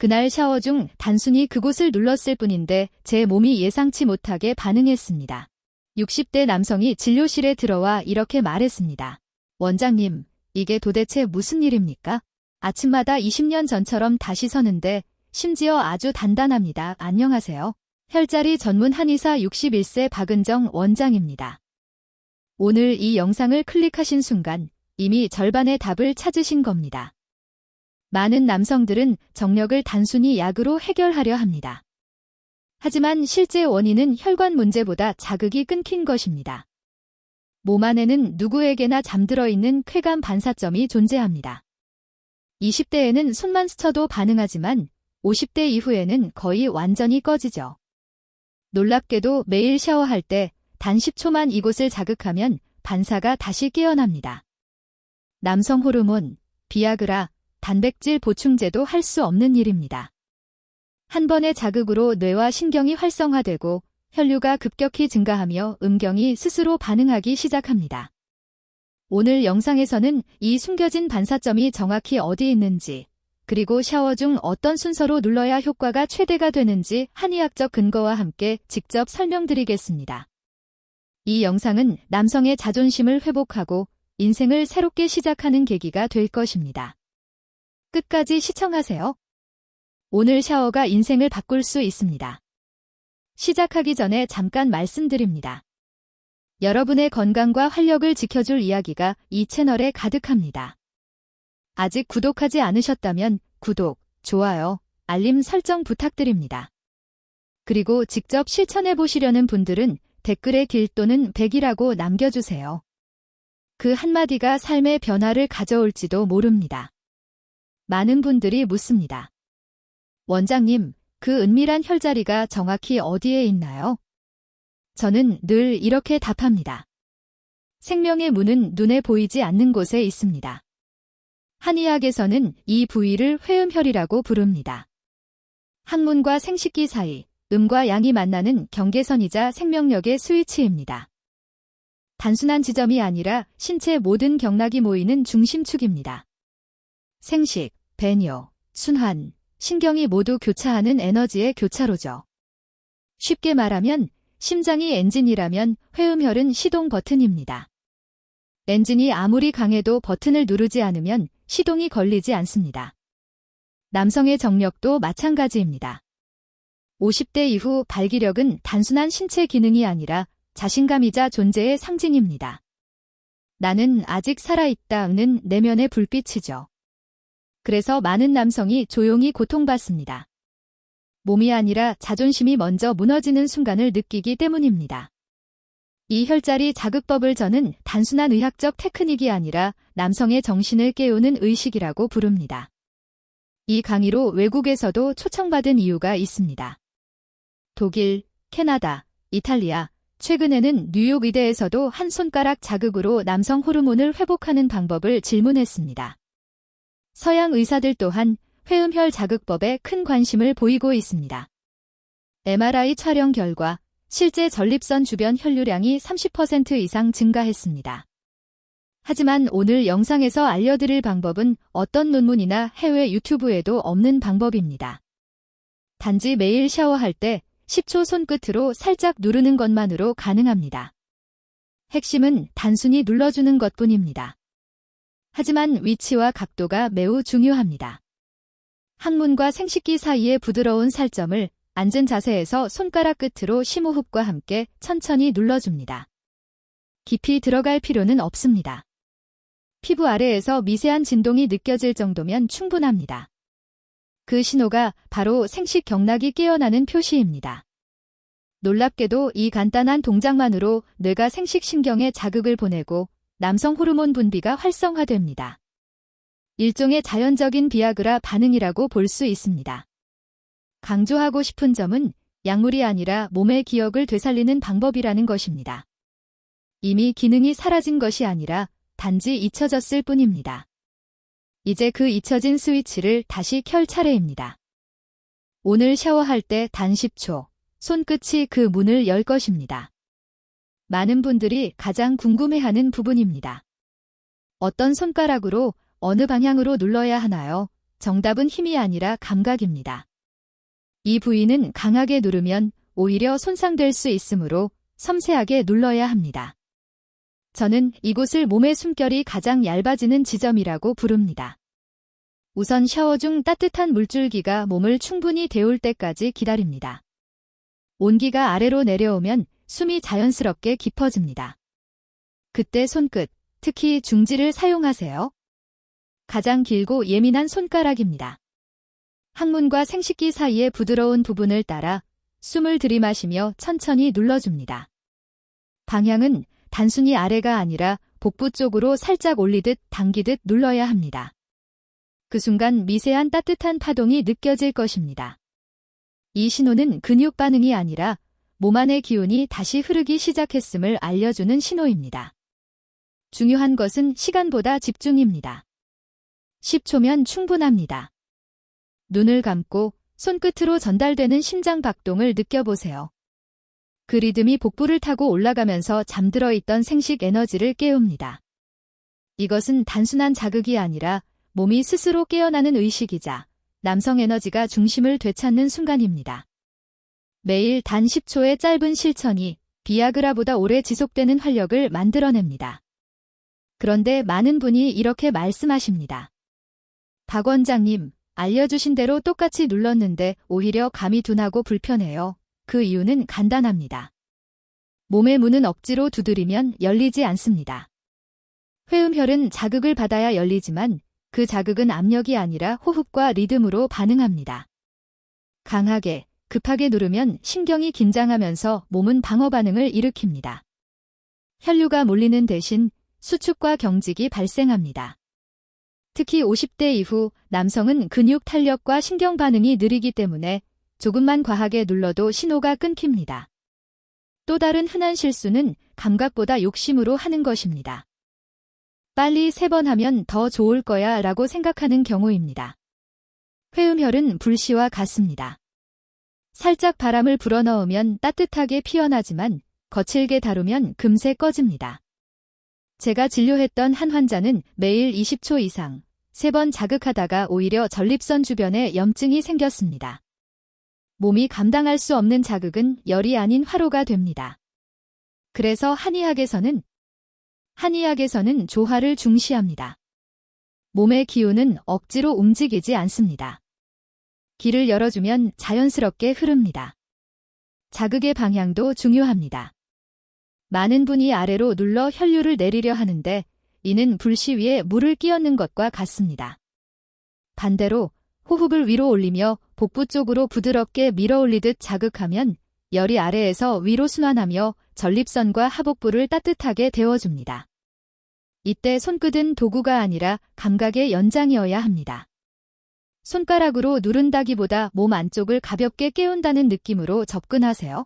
그날 샤워 중 단순히 그곳을 눌렀을 뿐인데 제 몸이 예상치 못하게 반응했습니다. 60대 남성이 진료실에 들어와 이렇게 말했습니다. 원장님, 이게 도대체 무슨 일입니까? 아침마다 20년 전처럼 다시 서는데 심지어 아주 단단합니다. 안녕하세요. 혈자리 전문 한의사 61세 박은정 원장입니다. 오늘 이 영상을 클릭하신 순간 이미 절반의 답을 찾으신 겁니다. 많은 남성들은 정력을 단순히 약으로 해결하려 합니다. 하지만 실제 원인은 혈관 문제보다 자극이 끊긴 것입니다. 몸 안에는 누구에게나 잠들어 있는 쾌감 반사점이 존재합니다. 20대에는 손만 스쳐도 반응하지만 50대 이후에는 거의 완전히 꺼지죠. 놀랍게도 매일 샤워할 때 단 10초만 이곳을 자극하면 반사가 다시 깨어납니다. 남성 호르몬, 비아그라, 단백질 보충제도 할 수 없는 일입니다. 한 번의 자극으로 뇌와 신경이 활성화되고 혈류가 급격히 증가하며 음경이 스스로 반응하기 시작합니다. 오늘 영상에서는 이 숨겨진 반사점이 정확히 어디 있는지, 그리고 샤워 중 어떤 순서로 눌러야 효과가 최대가 되는지 한의학적 근거와 함께 직접 설명드리겠습니다. 이 영상은 남성의 자존심을 회복하고 인생을 새롭게 시작하는 계기가 될 것입니다. 끝까지 시청하세요. 오늘 샤워가 인생을 바꿀 수 있습니다. 시작하기 전에 잠깐 말씀드립니다. 여러분의 건강과 활력을 지켜줄 이야기가 이 채널에 가득합니다. 아직 구독하지 않으셨다면 구독, 좋아요, 알림 설정 부탁드립니다. 그리고 직접 실천해 보시려는 분들은 댓글에 길 또는 100이라고 남겨주세요. 그 한마디가 삶의 변화를 가져올지도 모릅니다. 많은 분들이 묻습니다. 원장님, 그 은밀한 혈자리가 정확히 어디에 있나요? 저는 늘 이렇게 답합니다. 생명의 문은 눈에 보이지 않는 곳에 있습니다. 한의학에서는 이 부위를 회음혈이라고 부릅니다. 항문과 생식기 사이, 음과 양이 만나는 경계선이자 생명력의 스위치입니다. 단순한 지점이 아니라 신체 모든 경락이 모이는 중심축입니다. 생식, 배뇨, 순환, 신경이 모두 교차하는 에너지의 교차로죠. 쉽게 말하면 심장이 엔진이라면 회음혈은 시동 버튼입니다. 엔진이 아무리 강해도 버튼을 누르지 않으면 시동이 걸리지 않습니다. 남성의 정력도 마찬가지입니다. 50대 이후 발기력은 단순한 신체 기능이 아니라 자신감이자 존재의 상징입니다. 나는 아직 살아있다는 내면의 불빛이죠. 그래서 많은 남성이 조용히 고통받습니다. 몸이 아니라 자존심이 먼저 무너지는 순간을 느끼기 때문입니다. 이 혈자리 자극법을 저는 단순한 의학적 테크닉이 아니라 남성의 정신을 깨우는 의식이라고 부릅니다. 이 강의로 외국에서도 초청받은 이유가 있습니다. 독일, 캐나다, 이탈리아, 최근에는 뉴욕 의대에서도 한 손가락 자극으로 남성 호르몬을 회복하는 방법을 질문했습니다. 서양 의사들 또한 회음혈 자극법에 큰 관심을 보이고 있습니다. MRI 촬영 결과 실제 전립선 주변 혈류량이 30% 이상 증가했습니다. 하지만 오늘 영상에서 알려드릴 방법은 어떤 논문이나 해외 유튜브에도 없는 방법입니다. 단지 매일 샤워할 때 10초 손끝으로 살짝 누르는 것만으로 가능합니다. 핵심은 단순히 눌러주는 것뿐입니다. 하지만 위치와 각도가 매우 중요합니다. 항문과 생식기 사이의 부드러운 살점을 앉은 자세에서 손가락 끝으로 심호흡과 함께 천천히 눌러줍니다. 깊이 들어갈 필요는 없습니다. 피부 아래에서 미세한 진동이 느껴질 정도면 충분합니다. 그 신호가 바로 생식 경락이 깨어나는 표시입니다. 놀랍게도 이 간단한 동작만으로 뇌가 생식신경에 자극을 보내고 남성 호르몬 분비가 활성화됩니다. 일종의 자연적인 비아그라 반응이라고 볼 수 있습니다. 강조하고 싶은 점은 약물이 아니라 몸의 기억을 되살리는 방법이라는 것입니다. 이미 기능이 사라진 것이 아니라 단지 잊혀졌을 뿐입니다. 이제 그 잊혀진 스위치를 다시 켤 차례입니다. 오늘 샤워할 때 단 10초, 손끝이 그 문을 열 것입니다. 많은 분들이 가장 궁금해하는 부분입니다. 어떤 손가락으로 어느 방향으로 눌러야 하나요? 정답은 힘이 아니라 감각입니다. 이 부위는 강하게 누르면 오히려 손상될 수 있으므로 섬세하게 눌러야 합니다. 저는 이곳을 몸의 숨결이 가장 얇아지는 지점이라고 부릅니다. 우선 샤워 중 따뜻한 물줄기가 몸을 충분히 데울 때까지 기다립니다. 온기가 아래로 내려오면 숨이 자연스럽게 깊어집니다. 그때 손끝, 특히 중지를 사용하세요. 가장 길고 예민한 손가락입니다. 항문과 생식기 사이의 부드러운 부분을 따라 숨을 들이마시며 천천히 눌러줍니다. 방향은 단순히 아래가 아니라 복부 쪽으로 살짝 올리듯 당기듯 눌러야 합니다. 그 순간 미세한 따뜻한 파동이 느껴질 것입니다. 이 신호는 근육 반응이 아니라 몸 안의 기운이 다시 흐르기 시작했음을 알려주는 신호입니다. 중요한 것은 시간보다 집중입니다. 10초면 충분합니다. 눈을 감고 손끝으로 전달되는 심장 박동을 느껴보세요. 그 리듬이 복부를 타고 올라가면서 잠들어 있던 생식 에너지를 깨웁니다. 이것은 단순한 자극이 아니라 몸이 스스로 깨어나는 의식이자 남성 에너지가 중심을 되찾는 순간입니다. 매일 단 10초의 짧은 실천이 비아그라보다 오래 지속되는 활력을 만들어냅니다. 그런데 많은 분이 이렇게 말씀하십니다. 박 원장님, 알려주신 대로 똑같이 눌렀는데 오히려 감이 둔하고 불편해요. 그 이유는 간단합니다. 몸의 문은 억지로 두드리면 열리지 않습니다. 회음혈은 자극을 받아야 열리지만 그 자극은 압력이 아니라 호흡과 리듬으로 반응합니다. 강하게, 급하게 누르면 신경이 긴장하면서 몸은 방어 반응을 일으킵니다. 혈류가 몰리는 대신 수축과 경직이 발생합니다. 특히 50대 이후 남성은 근육 탄력과 신경 반응이 느리기 때문에 조금만 과하게 눌러도 신호가 끊깁니다. 또 다른 흔한 실수는 감각보다 욕심으로 하는 것입니다. 빨리 3번 하면 더 좋을 거야 라고 생각하는 경우입니다. 회음혈은 불씨와 같습니다. 살짝 바람을 불어넣으면 따뜻하게 피어나지만 거칠게 다루면 금세 꺼집니다. 제가 진료했던 한 환자는 매일 20초 이상 3번 자극하다가 오히려 전립선 주변에 염증이 생겼습니다. 몸이 감당할 수 없는 자극은 열이 아닌 화로가 됩니다. 그래서 한의학에서는 조화를 중시합니다. 몸의 기운은 억지로 움직이지 않습니다. 길을 열어주면 자연스럽게 흐릅니다. 자극의 방향도 중요합니다. 많은 분이 아래로 눌러 혈류를 내리려 하는데 이는 불씨 위에 물을 끼얹는 것과 같습니다. 반대로 호흡을 위로 올리며 복부 쪽으로 부드럽게 밀어 올리듯 자극하면 열이 아래에서 위로 순환하며 전립선과 하복부를 따뜻하게 데워줍니다. 이때 손끝은 도구가 아니라 감각의 연장이어야 합니다. 손가락으로 누른다기보다 몸 안쪽을 가볍게 깨운다는 느낌으로 접근하세요.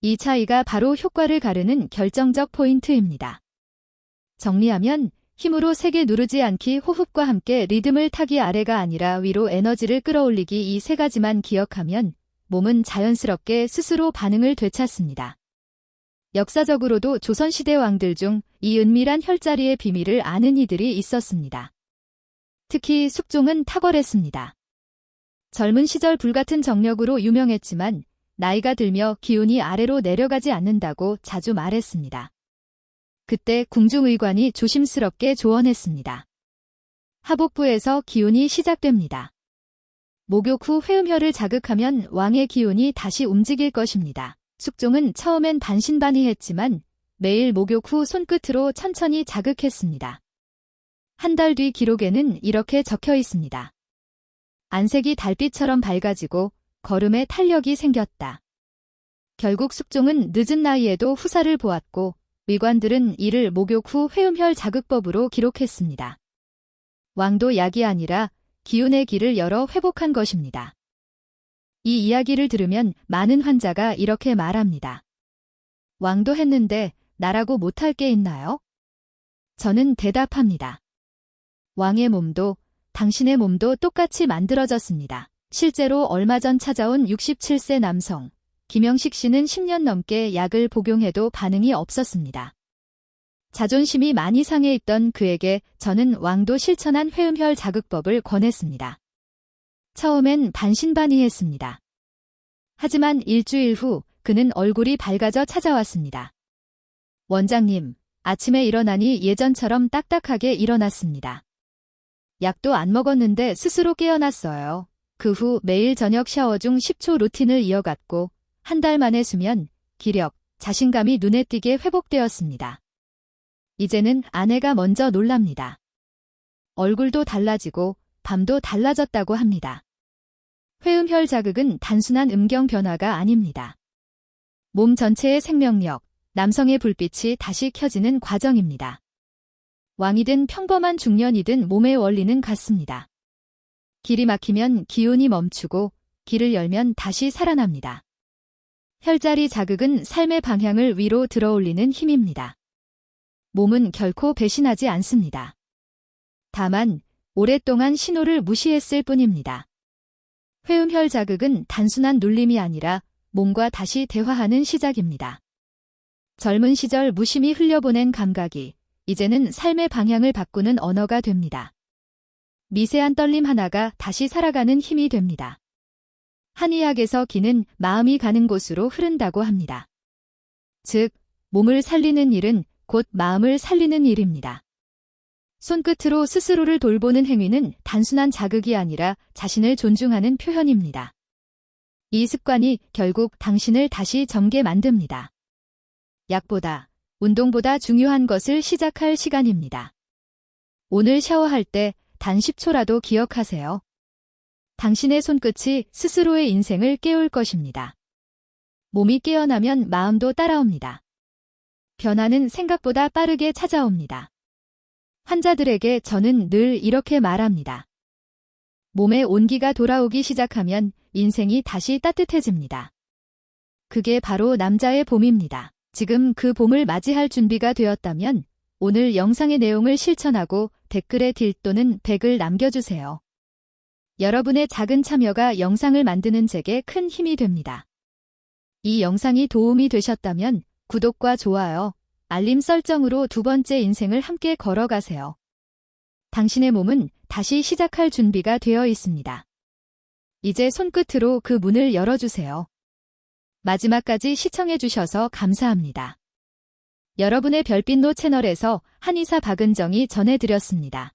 이 차이가 바로 효과를 가르는 결정적 포인트입니다. 정리하면 힘으로 세게 누르지 않기, 호흡과 함께 리듬을 타기, 아래가 아니라 위로 에너지를 끌어올리기, 이 3가지만 기억하면 몸은 자연스럽게 스스로 반응을 되찾습니다. 역사적으로도 조선시대 왕들 중 이 은밀한 혈자리의 비밀을 아는 이들이 있었습니다. 특히 숙종은 탁월했습니다. 젊은 시절 불같은 정력으로 유명했지만 나이가 들며 기운이 아래로 내려가지 않는다고 자주 말했습니다. 그때 궁중의관이 조심스럽게 조언했습니다. 하복부에서 기운이 시작됩니다. 목욕 후 회음혈을 자극하면 왕의 기운이 다시 움직일 것입니다. 숙종은 처음엔 반신반의했지만 매일 목욕 후 손끝으로 천천히 자극했습니다. 한 달 뒤 기록에는 이렇게 적혀 있습니다. 안색이 달빛처럼 밝아지고 걸음에 탄력이 생겼다. 결국 숙종은 늦은 나이에도 후사를 보았고 의관들은 이를 목욕 후 회음혈 자극법으로 기록했습니다. 왕도 약이 아니라 기운의 길을 열어 회복한 것입니다. 이 이야기를 들으면 많은 환자가 이렇게 말합니다. 왕도 했는데 나라고 못할 게 있나요? 저는 대답합니다. 왕의 몸도 당신의 몸도 똑같이 만들어졌습니다. 실제로 얼마 전 찾아온 67세 남성 김영식 씨는 10년 넘게 약을 복용해도 반응이 없었습니다. 자존심이 많이 상해 있던 그에게 저는 왕도 실천한 회음혈 자극법을 권했습니다. 처음엔 반신반의했습니다. 하지만 일주일 후 그는 얼굴이 밝아져 찾아왔습니다. 원장님, 아침에 일어나니 예전처럼 딱딱하게 일어났습니다. 약도 안 먹었는데 스스로 깨어났어요. 그 후 매일 저녁 샤워 중 10초 루틴을 이어갔고 한 달 만에 수면, 기력, 자신감이 눈에 띄게 회복되었습니다. 이제는 아내가 먼저 놀랍니다. 얼굴도 달라지고 밤도 달라졌다고 합니다. 회음혈 자극은 단순한 음경 변화가 아닙니다. 몸 전체의 생명력, 남성의 불빛이 다시 켜지는 과정입니다. 왕이든 평범한 중년이든 몸의 원리는 같습니다. 길이 막히면 기운이 멈추고 길을 열면 다시 살아납니다. 혈자리 자극은 삶의 방향을 위로 들어올리는 힘입니다. 몸은 결코 배신하지 않습니다. 다만 오랫동안 신호를 무시했을 뿐입니다. 회음혈 자극은 단순한 눌림이 아니라 몸과 다시 대화하는 시작입니다. 젊은 시절 무심히 흘려보낸 감각이 이제는 삶의 방향을 바꾸는 언어가 됩니다. 미세한 떨림 하나가 다시 살아가는 힘이 됩니다. 한의학에서 기는 마음이 가는 곳으로 흐른다고 합니다. 즉, 몸을 살리는 일은 곧 마음을 살리는 일입니다. 손끝으로 스스로를 돌보는 행위는 단순한 자극이 아니라 자신을 존중하는 표현입니다. 이 습관이 결국 당신을 다시 젊게 만듭니다. 약보다, 운동보다 중요한 것을 시작할 시간입니다. 오늘 샤워할 때 단 10초라도 기억하세요. 당신의 손끝이 스스로의 인생을 깨울 것입니다. 몸이 깨어나면 마음도 따라옵니다. 변화는 생각보다 빠르게 찾아옵니다. 환자들에게 저는 늘 이렇게 말합니다. 몸에 온기가 돌아오기 시작하면 인생이 다시 따뜻해집니다. 그게 바로 남자의 봄입니다. 지금 그 봄을 맞이할 준비가 되었다면 오늘 영상의 내용을 실천하고 댓글에 딜 또는 100을 남겨주세요. 여러분의 작은 참여가 영상을 만드는 제게 큰 힘이 됩니다. 이 영상이 도움이 되셨다면 구독과 좋아요, 알림 설정으로 두 번째 인생을 함께 걸어가세요. 당신의 몸은 다시 시작할 준비가 되어 있습니다. 이제 손끝으로 그 문을 열어주세요. 마지막까지 시청해주셔서 감사합니다. 여러분의 별빛노 채널에서 한의사 박은정이 전해드렸습니다.